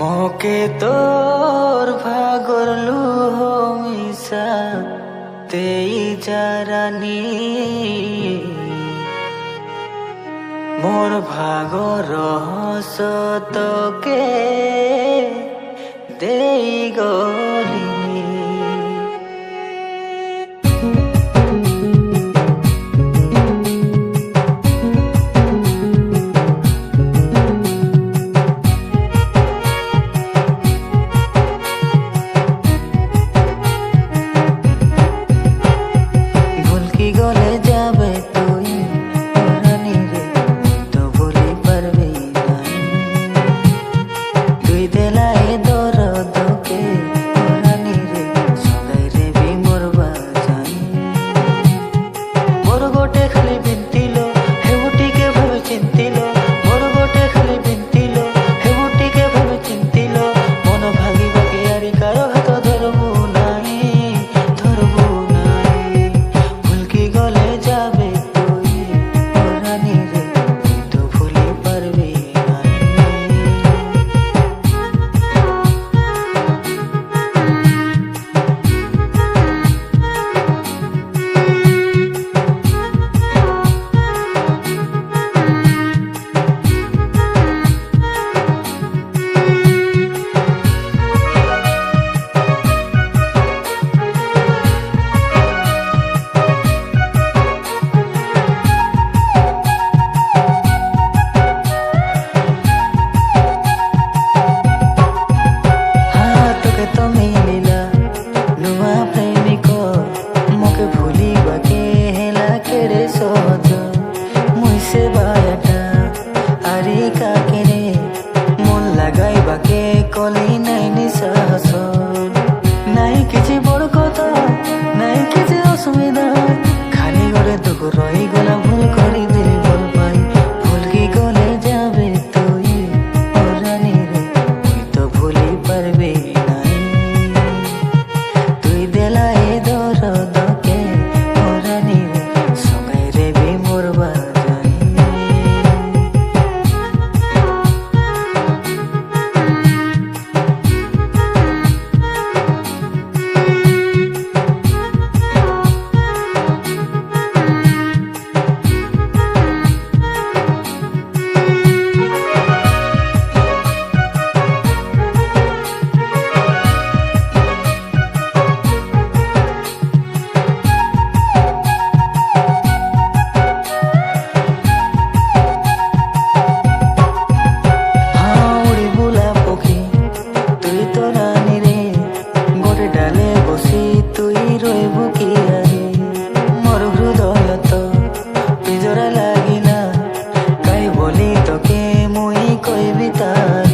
মোকে তোর ভাগর লুহ মিশা তেই জারানি মোর ভাগর রহস তোকে দেই গলিনি। গলে যাবে তুই রানী রে, তো ভুলি পারবি না তুই দেলাই দরদকে রানী রে, সদাই রে বিমোর বাজাই মোর গোটে খালি বিনতিল হেবুটিকে ভাবে চিন্তিল, মোর গোটে খালি বিনতিল হেবুটিকে ভাবে চিন্তিল, মন ভাগিবাকে আরি কারো হাত ধরবু নাই ধরবু নাই। ভুলকি গলে যাবে তুই রানী রে, তুই তো ভুলি পারবি নাই। কলি নাই নিঃশ্বাস নাই কিছু বড় কথা নাই কিছু অসুবিধা, খালি করে দুঃখ রই গলা ভুল করি দিল বল পাই। ভুল কি গলে যাবে তুই রানী রে, তুই তো ভুলি পারবি নাই তুই দেলাই দরদকে রানী রে, সবাই রে বিমোর বাজাই। মোর হৃদয় তো পিজরা লাগিলা, কাই বলি তোকে মুই কইবি তাই।